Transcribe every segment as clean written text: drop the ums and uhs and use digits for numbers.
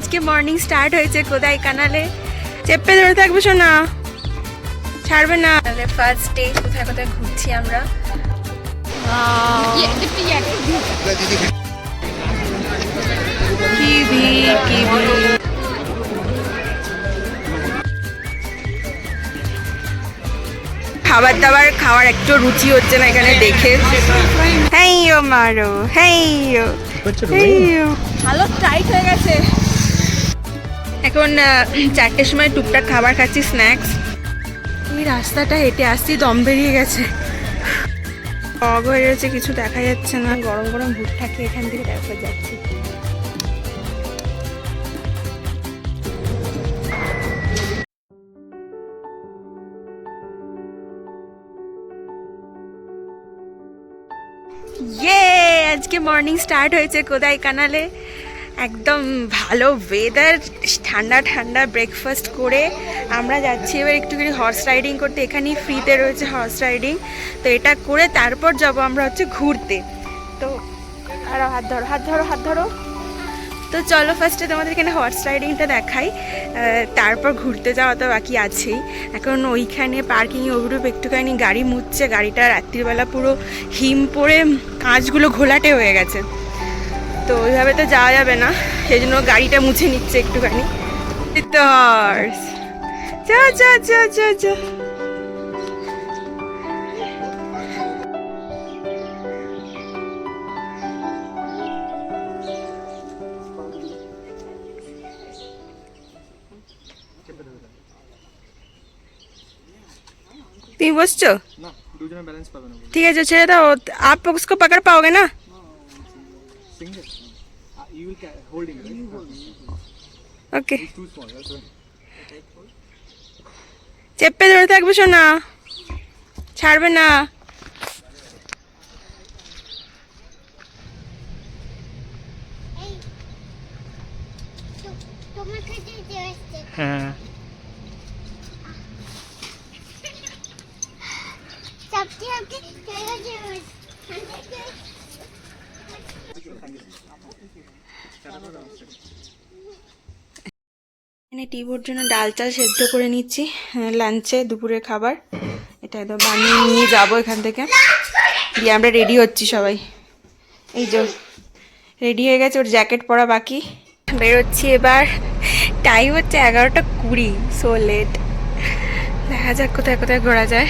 আজকে morning start হয়েছে কোদাই কানালে। চেপে ধরে থাকবে শোনা, ছাড়বে না। ফার্স্ট ডে কোথায় কোথায় ঘুরছি আমরা। কি ভিড়, কি ভিড়। খাবার দাবার খাওয়ার একটু রুচি হচ্ছে না এখানে দেখে। হেই ও মারো, হেই ও, ভালো টাইট হয়ে গেছে। এখন 4টের সময় টুকটাক খাবার খাচ্ছি, স্ন্যাক্স। এই রাস্তাটা হেঁটে আসছি, দম বেরিয়ে গেছে, ফগ হয়ে রয়েছে, কিছু দেখা যাচ্ছে না। গরম গরম ভুট্টা খেয়ে এখান থেকে তারপর যাচ্ছি। আজকে মর্নিং স্টার্ট হয়েছে কোদাই কানালে। একদম ভালো ওয়েদার, ঠান্ডা ঠান্ডা ব্রেকফাস্ট করে আমরা যাচ্ছি এবার একটুখানি হর্স রাইডিং করতে। এখানেই ফ্রিতে রয়েছে হর্স রাইডিং, তো এটা করে তারপর যাব আমরা হচ্ছে ঘুরতে। তো আরও হাত ধরো, হাত ধরো, হাত ধরো। তো চলো ফার্স্টে তোমাদের এখানে হর্স রাইডিংটা দেখাই, তারপর ঘুরতে যাওয়া তো বাকি আছেই। এখন ওইখানে পার্কিংয়ে ওগুরূপ একটুখানি গাড়ি মুছছে। গাড়িটা রাত্রিবেলা পুরো হিম পড়ে কাঁচগুলো ঘোলাটে হয়ে গেছে, তো ওইভাবে তো যাওয়া যাবে না, সেই জন্য গাড়িটা মুছে নিচ্ছে একটুখানি। হর্স চা চা চা চা চা। তুমি বসছো? ठीक है जो छेड़े था आप उसको पकड़ पाओगे ना? ओके চেপে ধরে থাকবে শোনা, ছাড়বে না। হ্যাঁ এখানে টিবোর জন্য ডাল চাল সেদ্ধ করে নিচ্ছি, লাঞ্চে দুপুরের খাবার। এটা একদম বানিয়ে নিয়ে যাবো এখান থেকে। দিয়ে আমরা রেডি হচ্ছি সবাই। এই যে রেডি হয়ে গেছে, ওর জ্যাকেট পরা বাকি। বেরোচ্ছি এবার, টাইম হচ্ছে 11:20, সো লেট। দেখা যাক কোথায় কোথায় ঘোরা যায়।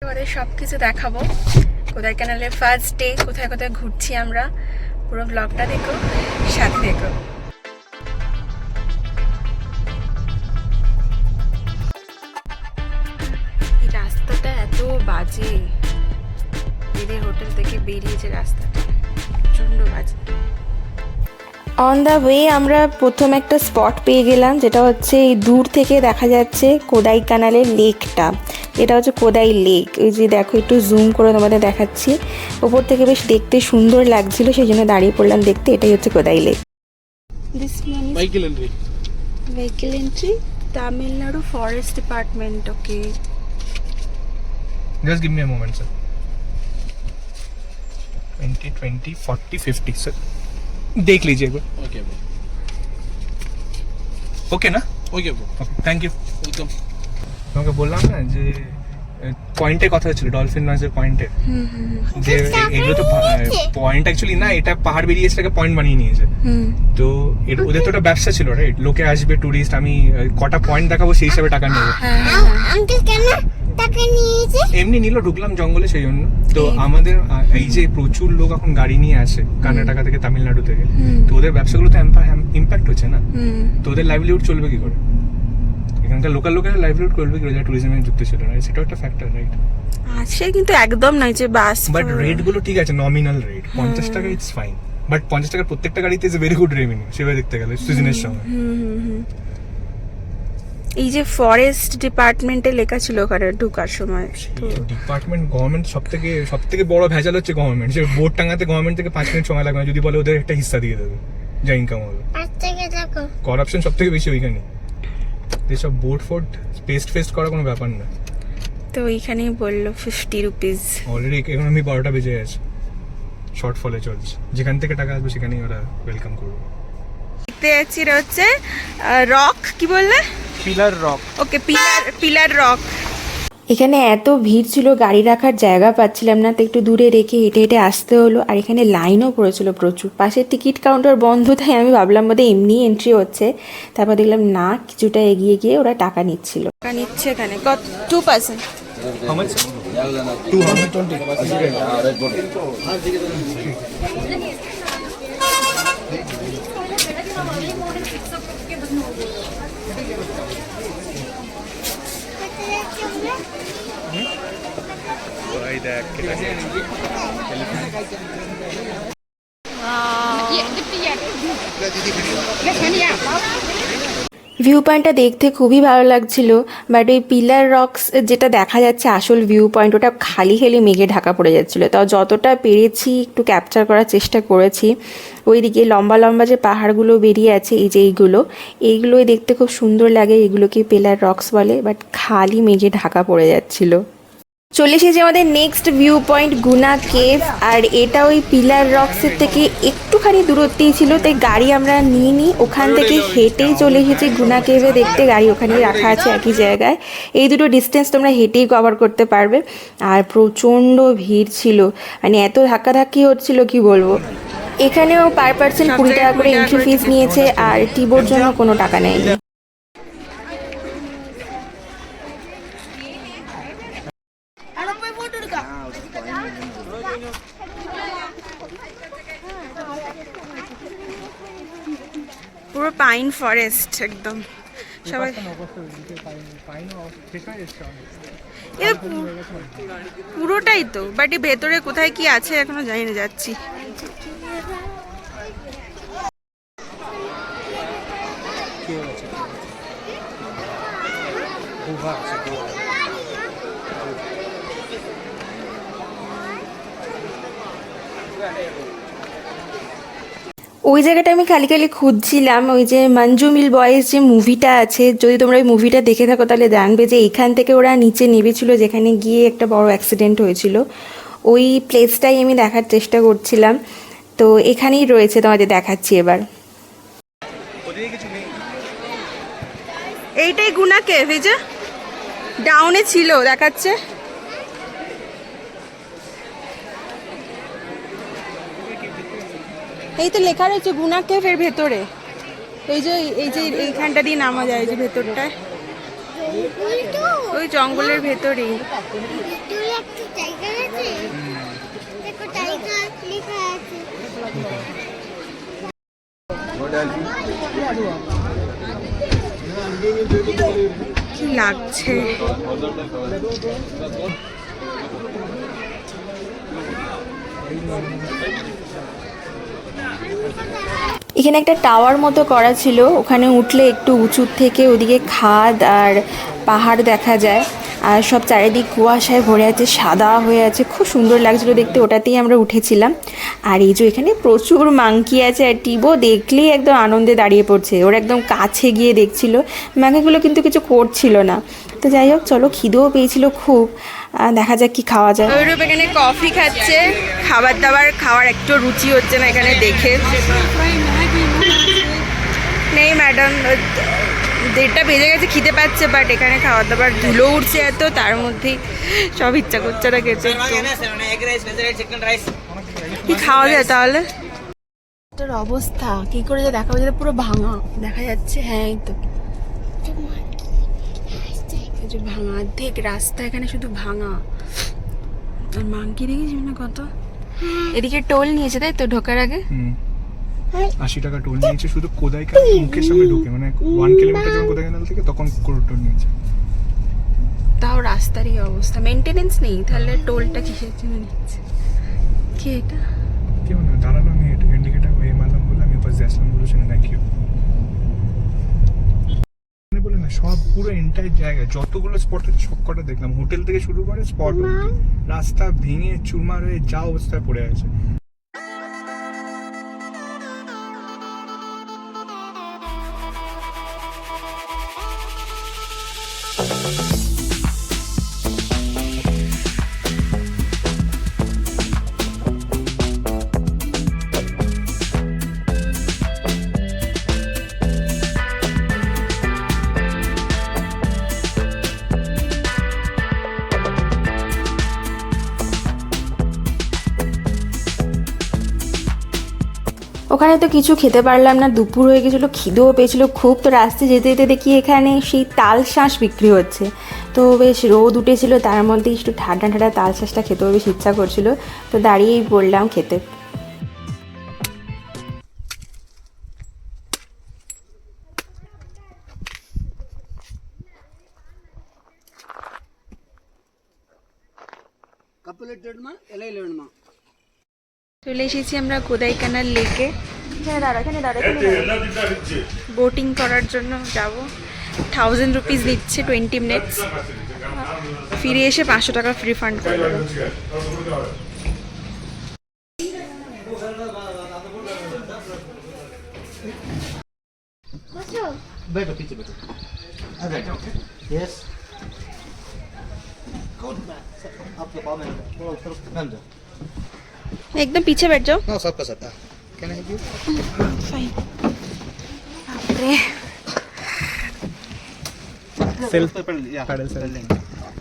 এবারে সব কিছু দেখাবো। কোদাই কানালের ফার্স্ট ডে কোথায় কোথায় ঘুরছি আমরা, পুরো ব্লগটা দেখো, সাথে দেখো। এই রাস্তাটা এত বাজে, এদের হোটেল থেকে বেরিয়েছে রাস্তাটা প্রচন্ড বাজে। অন দ্য ওয়ে আমরা প্রথম একটা স্পট পেয়ে গেলাম, যেটা হচ্ছে এই দূর থেকে দেখা যাচ্ছে কোদাই কানালের লেকটা। এটা হচ্ছে কোদাই লেক। ওই যে দেখো, একটু জুম করে তোমাদের দেখাচ্ছি। ওপর থেকে বেশ দেখতে সুন্দর লাগছিল, সেই জন্য দাঁড়িয়ে পড়লাম দেখতে। এটাই হচ্ছে Kodai lake. Vehicle entry, Tamil Nadu forest department. Okay, just give me a moment sir. 20 20 40 50 sir देख लीजिए एक बार। ओके ब्रो, ओके ना? Okay bro, okay thank you. Welcome. তোমাকে বললাম না যে পয়েন্টের কথা ছিল, ডলফিন লঞ্চের পয়েন্টে, যে এগুলো তো পয়েন্ট অ্যাকচুয়ালি না, এটা পাহাড় বেরিয়ে এসে পয়েন্ট বানিয়ে নিয়েছে। তো ওদের তো একটা ব্যবসা ছিল, রাইট? লোকে আসবে, টুরিস্ট, আমি কটা পয়েন্ট দেখাবো সেই হিসাবে টাকা নেবো। এমনি নিল, ঢুকলাম জঙ্গলে সেই জন্য। তো আমাদের এই যে প্রচুর লোক এখন গাড়ি নিয়ে আসে কর্ণাটকা থেকে, তামিলনাড়ু থেকে, তো ওদের ব্যবসাগুলো তো ইম্প্যাক্ট হচ্ছে না। তো ওদের লাইভলিহুড চলবে কি করে? এখানকার লোকাল লোকের লাইভলিহুড করবে কি করে, যারা ট্যুরিজমে যুক্ত ছিল না? সেটাও একটা ফ্যাক্টর, রাইট? আছে কিন্তু একদম নাই যে বাস। বাট রেট গুলো ঠিক আছে, নমিনাল রেট 50 টাকা, ইটস ফাইন। বাট 50 টাকার প্রত্যেকটা গাড়িতে ইজ ভেরি গুড রেভিনিউ সেভাবে দেখতে গেলে সিজনের সময়। এই যে ফরেস্ট ডিপার্টমেন্টে লেখা ছিল ওখানে ঢোকার সময়। তো ডিপার্টমেন্ট, গভর্নমেন্ট সব থেকে বড় ভেজাল হচ্ছে গভর্নমেন্ট। সে বোর্ড টাঙাতে গভর্নমেন্ট থেকে 5 মিনিট সময় লাগবে না, যদি বলে ওদের একটা হিস্সা দিয়ে দেবে যা ইনকাম হবে। করাপশন সব থেকে বেশি ওইখানে। এসব বোর্ড ফোর্ড পেস্ট করা কোনো ব্যাপার না। তো ওইখানেই বললো 50 রুপিস। অলরেডি এখন আমি 12টা বেজে গেছে, শর্ট ফলে চলছে। যেখান থেকে টাকা আসবে সেখানেই ওরা ওয়েলকাম করবে। দেখতে যাচ্ছি, এটা হচ্ছে রক, কি বললে? Pillar rock. Okay, pillar rock. এখানে এত ভিড় ছিল, গাড়ি রাখার জায়গা পাচ্ছিলাম না, তো একটু দূরে রেখে হেঁটে হেঁটে আসতে হলো। আর এখানে লাইনও পড়েছিল প্রচুর, পাশের টিকিট কাউন্টার বন্ধ, তাই আমি ভাবলাম বোধহয় এমনি এন্ট্রি হচ্ছে। তারপর দেখলাম না, কিছুটা এগিয়ে গিয়ে ওরা টাকা নিচ্ছিল। টাকা নিচ্ছে এখানে কত? 2%। How much? 220. ভিউ পয়েন্টটা দেখতে খুবই ভালো লাগছিল, বাট ওই পিলার রক্স যেটা দেখা যাচ্ছে আসল ভিউ পয়েন্ট, ওটা খালি খালি মেঘে ঢাকা পড়ে যাচ্ছিলো। তাও যতটা পেরেছি একটু ক্যাপচার করার চেষ্টা করেছি। ওইদিকে লম্বা লম্বা যে পাহাড়গুলো বেরিয়ে আছে, এই যে এইগুলোই দেখতে খুব সুন্দর লাগে, এগুলোকে পিলার রক্স বলে, বাট খালি মেঘে ঢাকা পড়ে যাচ্ছিলো। চলে এসেছি আমাদের নেক্সট ভিউ পয়েন্ট গুনা কেভ, আর এটা ওই পিলার রক্সের থেকে একটুখানি দূরত্বেই ছিল, তাই গাড়ি আমরা নিয়ে নিই, ওখান থেকে হেঁটেই চলে এসেছি গুনা কেভে দেখতে। গাড়ি ওখানেই রাখা আছে একই জায়গায়। এই দুটো ডিস্টেন্স তোমরা হেঁটেই কভার করতে পারবে। আর প্রচণ্ড ভিড় ছিল, মানে এত ধাক্কাধাক্কি হচ্ছিল কি বলবো। এখানেও পার পার্সন 20 টাকা করে এন্ট্রি ফিস নিয়েছে, আর টিবোর জন্য কোনো টাকা নেয়নি। পুরো পাইন ফরেস্ট একদম, সবাই পুরোটাই তো, বাট এই ভেতরে কোথায় কি আছে এখনো জানি না, যাচ্ছি। ওই জায়গাটা আমি খালি খালি খুঁজছিলাম, ওই যে মঞ্জু মিল বয়েজ যে মুভিটা আছে, যদি তোমরা ওই মুভিটা দেখে থাকো তাহলে জানবে যে এইখান থেকে ওরা নিচে নেমেছিল, যেখানে গিয়ে একটা বড় অ্যাক্সিডেন্ট হয়েছিল। ওই প্লেসটাই আমি দেখার চেষ্টা করছিলাম, তো এখানেই রয়েছে, তোমাদের দেখাচ্ছি এবার। এইটাই গুনা কেভ, এই যে ডাউনে ছিল দেখাচ্ছে। এই তো লেখা রয়েছে গুনা কেভের ভেতরে, এই যে এইখানটা দিয়ে নামা যায়, এই যে ভেতরটায়, ওই জঙ্গলের ভেতরেই। কি লাগছে, এখানে একটা টাওয়ার মতো করা ছিল, ওখানে উঠলে একটু উঁচুর থেকে ওদিকে খাদ আর পাহাড় দেখা যায়, আর সব চারিদিক কুয়াশায় ভরে আছে, সাদা হয়ে আছে, খুব সুন্দর লাগছিল দেখতে, ওটাতেই আমরা উঠেছিলাম। আর এই যে এখানে প্রচুর মাংকি আছে, আর টিবো দেখলেই একদম আনন্দে দাঁড়িয়ে পড়ছে, ওর একদম কাছে গিয়ে দেখছিল। মাংকিগুলো কিন্তু কিছু করছিল না। তো যাই হোক, চলো, খিদেও পেয়েছিল খুব, দেখা যাক কি খাওয়া যায়। ওইরূপ এখানে কফি খাচ্ছে, খাবার দাবার খাওয়ার একটু রুচি হচ্ছে না এখানে দেখে। নেই ম্যাডাম, 1:30 বেজে গেছে, খিদে পাচ্ছে, বাট এখানে খাবার দাবার ধুলো উঠছে এত, তার মধ্যেই সব ইচ্ছা করছে না খেতে। কি খাওয়া যায় তাহলে? এটার অবস্থা কি করে যে দেখাবো, যেটা পুরো ভাঙা দেখা যাচ্ছে। হ্যাঁ, এই তো ভাঙা অর্ধেক রাস্তা, এখানে শুধু ভাঙা। আর মাংকি দেখেছিস না কত? এদিকে টোল নিয়েছে তাই তো ঢোকার আগে? 80 টাকা টোল নিয়েছে শুধু কোদাইকানাল মুখের সামনে ঢুকে, মানে 1 কিলোমিটার যখন কোদাইকানাল থেকে, তখন টোল নিয়েছে। তাও রাস্তারই অবস্থা, মেনটেনেন্স নেই, তাহলে টোলটা কিসের জন্য নিচ্ছে? কি এটা? কেউ না, দাঁড়ালো, আমি ইন্ডিকেটার হয়ে মারলাম বলে আমি পাশে আসলাম, বলেছে না থ্যাংক ইউ বলে না। সব পুরো এন্টায়ার জায়গা যতগুলো স্পট আছে সব কটা দেখলাম, হোটেল থেকে শুরু করে স্পট অবধি, রাস্তা ভেঙে চুরমার হয়ে যা অবস্থায় পড়ে আছে। ওখানে তো কিছু খেতে পারলাম না, দুপুর হয়ে গেছিলো, খিদেও পেয়েছিলো খুব। তো রাস্তায় যেতে যেতে দেখি এখানে সেই তাল শাঁস বিক্রি হচ্ছে। তো বেশ রোদ উঠেছিল, তার মধ্যে একটু ঠান্ডা ঠান্ডা তাল শাঁসটা খেতেও বেশ ইচ্ছা করছিল। তো দাঁড়িয়েই পড়লাম খেতে। চলে এসেছি আমরা কোদাইকানাল লেকে। বোটিং করার জন্য যাব। 1000 রুপিস নিচ্ছে, 20 মিনিটস। ফিরে এসে 500 টাকা রিফান্ড করে দেবো। बैठो पीछे बैठो यस आपके पाँव में थोड़ा ऊपर बंद जाओ एकदम पीछे बैठ जाओ। नो सबका साथ कैन आई हेल्प फाइन। बापरे, Self यू या paddle self.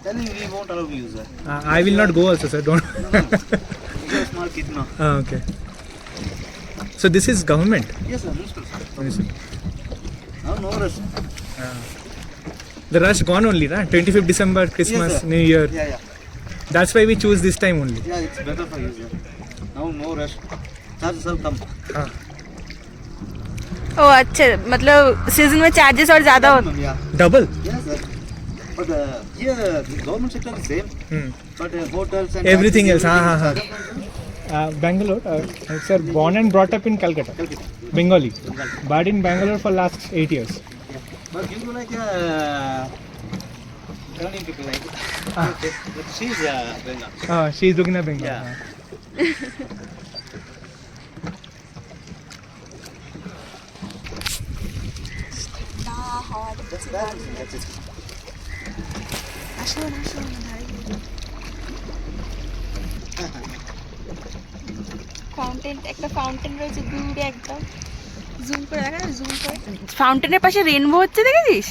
telling we won't allow you sir I will not go also, sir. Don't. you small kid no Okay. So this is government. yes sir municipal sir Municipal. no rush The rush gone only, na? 25th December, Christmas, Yes, sir. New Year. yeah That's why we choose this time only. yeah it's better for you sir now no rush charges will come हाँ. ओ अच्छा, मतलब season में charges और ज्यादा होते। yeah Double. yes sir but here the government sector is same Hmm. but hotels and Everything else. taxis, हाँ. Bangalore. Sir, born and brought up in Calcutta. Bengali. But in Bangalore for last 8 years. but you do like turning people like but she's Bengal She is looking at Bengal. Yeah. that's it fountain, একটা fountain রয়েছে দূরে একদম। Zoom করে দেখা, zoom করে। ফাউন্টেনের পাশে rainbow হচ্ছে, দেখেছিস?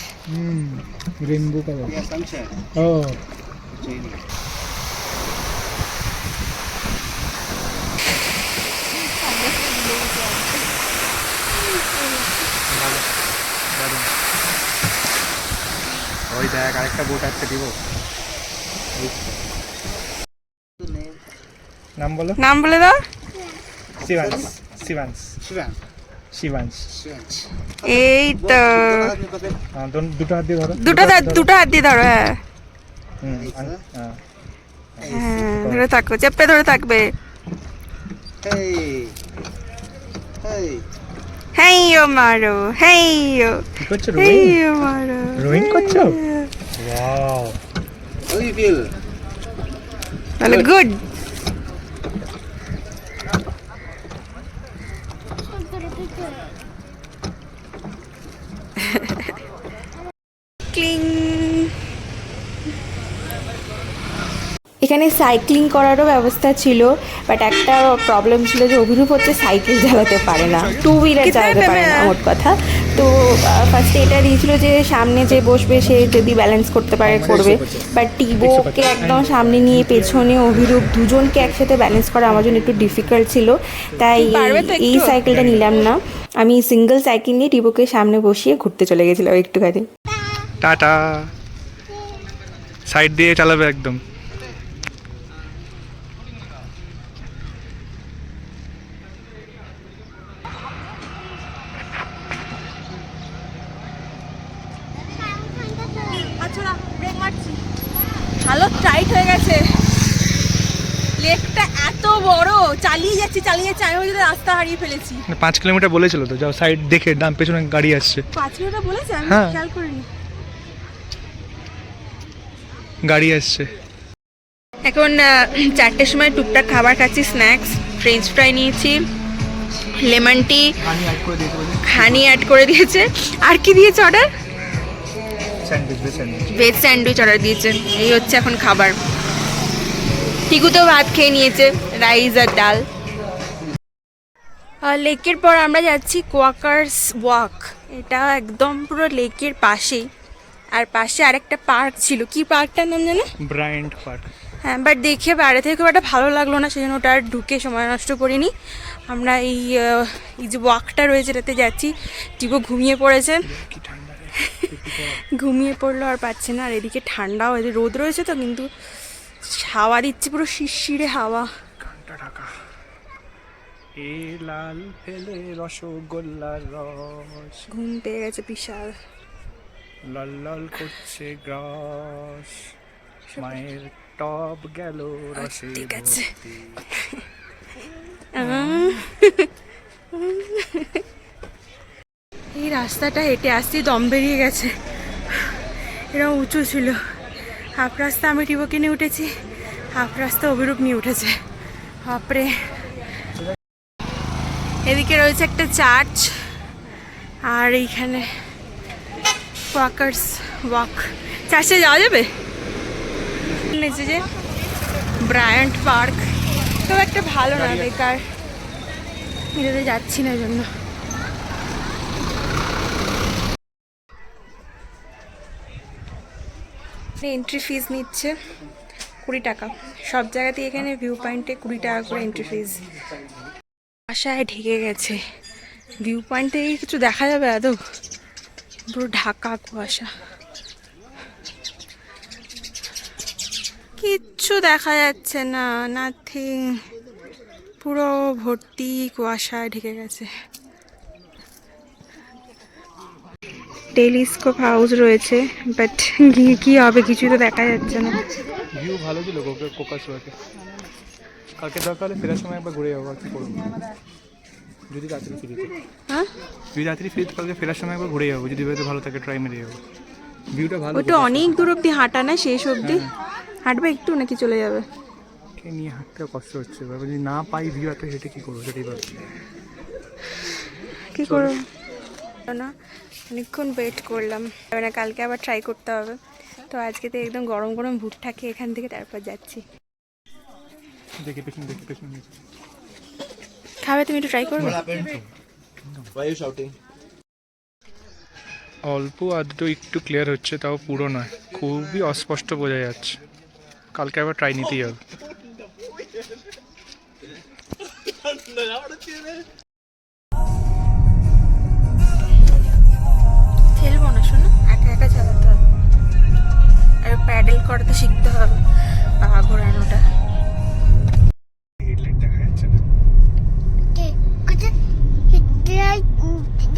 Rainbow color. yeah sunshine Oh. China. ওই দেখ আরেকটা বোট আছে দিব। নাম বলো। নাম বলে দাও। শিবাংশ। শিবাংশ। Shivan. শিবাংশ। এই তো দুটো হাত দিয়ে ধরো। দুটো হাত দিয়ে ধরো। হ্যাঁ হ্যাঁ। হ্যাঁ, ধরে থাকো, চেপে ধরে থাকবে। Hey. Hey. হেই ও মারো, হেই ও, কি করছো হেই রোয়িং? ও মারো। রোয়িং করছো? Wow. How do you feel? তাহলে গুড। ক্লিং। এখানে সাইক্লিং করারও ব্যবস্থা ছিল, বাট একটা প্রবলেম ছিল যে অভিরূপ হচ্ছে সাইকেল চালাতে পারে না, টু হুইলার চালাতে পারে না মোট কথা। তো ফার্স্টে এটা দিয়েছিল যে সামনে যে বসবে সে যদি ব্যালেন্স করতে পারে করবে, বাট টিবোকে একদম সামনে নিয়ে পেছনে অভিরূপ দুজনকে একসাথে ব্যালেন্স করা আমার জন্য একটু ডিফিকাল্ট ছিল, তাই এই সাইকেলটা নিলাম না। আমি সিঙ্গেল সাইকেল নিয়ে টিবোকে সামনে বসিয়ে ঘুরতে চলে গেছিলাম একটুখানি। টাটা। সাইড দিয়ে চালাবে একদম। হালত টাইট হয়ে গেছে। লেকটা এত বড়, চালিয়ে যাচ্ছি আমি যদি রাস্তা হারিয়ে ফেলেছি। 5 কিলোমিটার বলেছিল তো, যাও সাইড দেখে, ডান পেছনে গাড়ি আসছে। 5 কিলোমিটার বলেছে, আমি হ্যাঁ। খেয়াল করিনি। গাড়ি আসছে। এখন 4টের সময় টুকটাক খাবার খাচ্ছি, স্ন্যাক্স। ফ্রেঞ্চ ফ্রাই নিয়েছি, লেমন টি, হানি অ্যাড করে দিয়েছে। আর কি দিয়েছে অর্ডার? ভেজ স্যান্ডউইচ অর্ডার দিয়েছে। এই হচ্ছে এখন খাবার। টিকুতেও ভাত খেয়ে নিয়েছে, রাইস আর ডাল। লেকের পর আমরা যাচ্ছি কোয়াকার্স ওয়াক। এটা একদম পুরো লেকের পাশেই। আর পাশে আরেকটা পার্ক ছিল, কি পার্কটার নাম জানো? Bryant park. হ্যাঁ, বাট দেখে বাইরে থেকে খুব একটা ভালো লাগলো না, সেই জন্য ওটা আর ঢুকে সময় নষ্ট করিনি। আমরা এই যে ওয়াকটা রয়েছে এটাতে যাচ্ছি। টিপো ঘুমিয়ে পড়েছে, ঘুমিয়ে পড়লো আর পাচ্ছে না। আর এদিকে ঠান্ডাও, এদিকে রোদ রয়েছে তো, কিন্তু হাওয়া দিচ্ছে, পুরো শিরশিরে হাওয়া। এ লাল ফেলে রসগোল্লার রস, ঘুম পেয়ে গেছে বিশাল, লাল লাল করছে গ্রাস, মায়ের টপ গেল রসে ঠিক আছে। এই রাস্তাটা হেঁটে আসতেই দম বেরিয়ে গেছে, এরকম উঁচু ছিল। হাফ রাস্তা আমি টিবোকে নিয়ে উঠেছি, হাফ রাস্তা অভিরূপ নিয়ে উঠেছে। বাপরে। এদিকে রয়েছে একটা চার্চ, আর এইখানে ওয়াকার্স ওয়াক। চার্চে যাওয়া যাবে? নিচে যে ব্রায়ান্ট পার্ক, তো একটা ভালো না, বেকার, এটাতে যাচ্ছি না জন্য। এন্ট্রি ফিজ নিচ্ছে 20 টাকা সব জায়গাতেই, এখানে ভিউ পয়েন্টে 20 টাকা করে এন্ট্রি ফিজ। আশায় ঢেকে গেছে, ভিউ পয়েন্ট থেকে কিছু দেখা যাবে আদৌ? পুরো ঢাকা কুয়াশা, কিচ্ছু দেখা যাচ্ছে না, নাথিং, পুরো ভর্তি কুয়াশায় ঢেকে গেছে। টেলিস্কোপ হাউস রয়েছে, বাট গিয়ে কি হবে কিছুই তো দেখা যাচ্ছে না। ভিউ ভালো ছিল কোকাসবাকে। কালকে দরকার হলে ফেরার সময় একবার ঘুরে যাবো, আর কি করবো যদি রাত্রি ফিরিতে। হ্যাঁ, যদি রাত্রি ফিরিতে কালকে ফেরার সময় একবার ঘুরে যাবো, যদি ওয়েদার ভালো থাকে ট্রাই মেরে যাবো। ভিউটা ভালো, ওটা অনেক দূর অব্দি হাঁটা না, শেষ অব্দি হাঁটবে একটু নাকি চলে যাবে? কে নিয়ে হাঁটতেও কষ্ট হচ্ছে, এবার যদি না পাই ভিউ একটা, সেটা কী করবো সেটাই ভাবছি। কী করবো না, অনেকক্ষণ ওয়েট করলাম, মানে কালকে আবার ট্রাই করতে হবে। তো আজকে তো একদম গরম গরম ভুট্টা খেয়ে এখান থেকে তারপর যাচ্ছি। দেখে পেছন দেখে পেছন খাবে তুমি? একটু ট্রাই করবে? অল্প আধটু একটু ক্লিয়ার হচ্ছে, তাও পুরো নয়, খুবই অস্পষ্ট বোঝা যাচ্ছে। কালকে আবার ট্রাই নিতেই হবে। খেলবো না, শোনো, একা একা চালাতে হবে, আর প্যাডেল করতে শিখতে হবে, পা ঘোরানোটা। হেডলাইট দেখা যাচ্ছে না,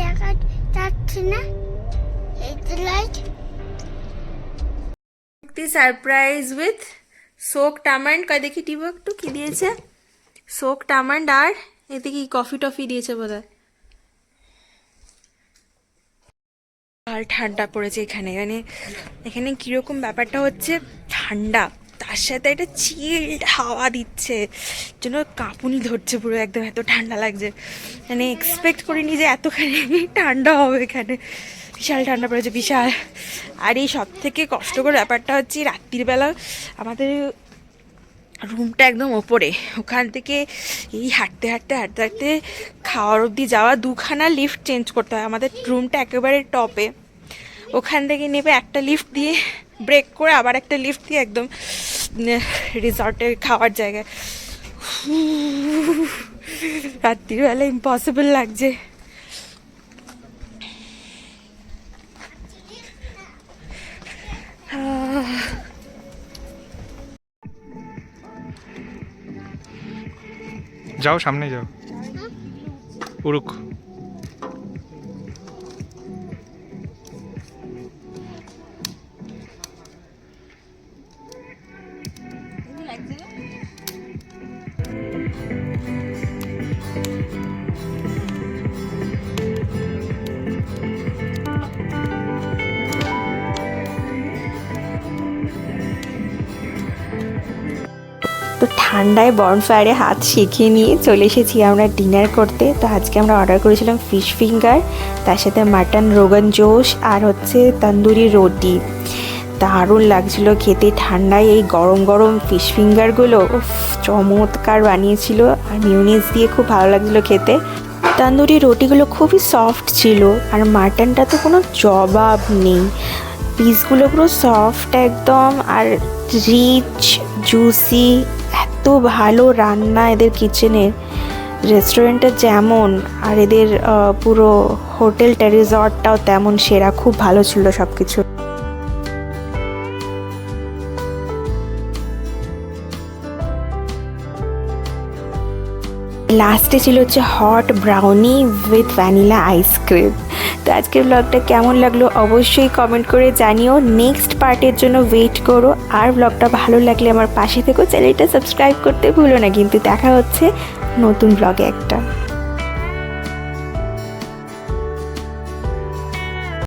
দেখা যাচ্ছে না headlight. Surprise with soaked almond, কয় দেখি টিবো একটু কি দিয়েছে? সোকড আমন্ড, আর এতে কি কফি টফি দিয়েছে বোধহয়। আর ঠান্ডা পড়েছে এখানে, মানে এখানে কীরকম ব্যাপারটা হচ্ছে, ঠান্ডা তার সাথে একটা চিল্ড হাওয়া দিচ্ছে, জন্য কাঁপুনি ধরছে পুরো একদম, এত ঠান্ডা লাগছে। মানে এক্সপেক্ট করিনি যে এতখানি ঠান্ডা হবে এখানে, বিশাল ঠান্ডা পড়েছে বিশাল। আর এই সব থেকে কষ্টকর ব্যাপারটা হচ্ছে রাত্রিবেলা আমাদের রুমটা একদম ওপরে, ওখান থেকে এই হাঁটতে হাঁটতে হাঁটতে হাঁটতে খাওয়ার অবধি যাওয়া, 2খানা লিফট চেঞ্জ করতে হয়। আমাদের রুমটা একেবারে টপে, ওখান থেকে নেবে একটা লিফট দিয়ে ব্রেক করে আবার একটা লিফট দিয়ে একদম রিসর্টের খাওয়ার জায়গায়। রাত্রিবেলা ইম্পসিবল লাগছে। যাও সামনে যাও, উড়ুক। তো ঠান্ডায় বনফায়ারে হাত শিখিয়ে নিয়ে চলে এসেছি আমরা ডিনার করতে। তো আজকে আমরা অর্ডার করেছিলাম ফিশ ফিঙ্গার, তার সাথে মাটন রোগান জোশ আর হচ্ছে তন্দুরি রুটি। দারুণ লাগছিল খেতে, ঠান্ডায় এই গরম গরম ফিশ ফিঙ্গারগুলো চমৎকার বানিয়েছিল, আর মিউনিস দিয়ে খুব ভালো লাগছিলো খেতে। তন্দুরি রুটিগুলো খুবই সফট ছিল, আর মাটনটা তো কোনো জবাব নেই। পিসগুলো পুরো সফট একদম, আর রিচ জুসি, এত ভালো রান্না এদের কিচেনের। রেস্টুরেন্টটা যেমন আর এদের পুরো হোটেলটা রিসর্টটাও তেমন সেরা, খুব ভালো ছিল সব কিছু। লাস্টে ছিল হচ্ছে hot brownie with vanilla ice cream. তো আজকের ব্লগটা কেমন লাগলো অবশ্যই কমেন্ট করে জানিও। নেক্সট পার্টের জন্য ওয়েট করো। আর ব্লগটা ভালো লাগলে আমার পাশে থেকো, চ্যানেলটা সাবস্ক্রাইব করতে ভুলো না। কিন্তু দেখা হচ্ছে নতুন ব্লগে একটা।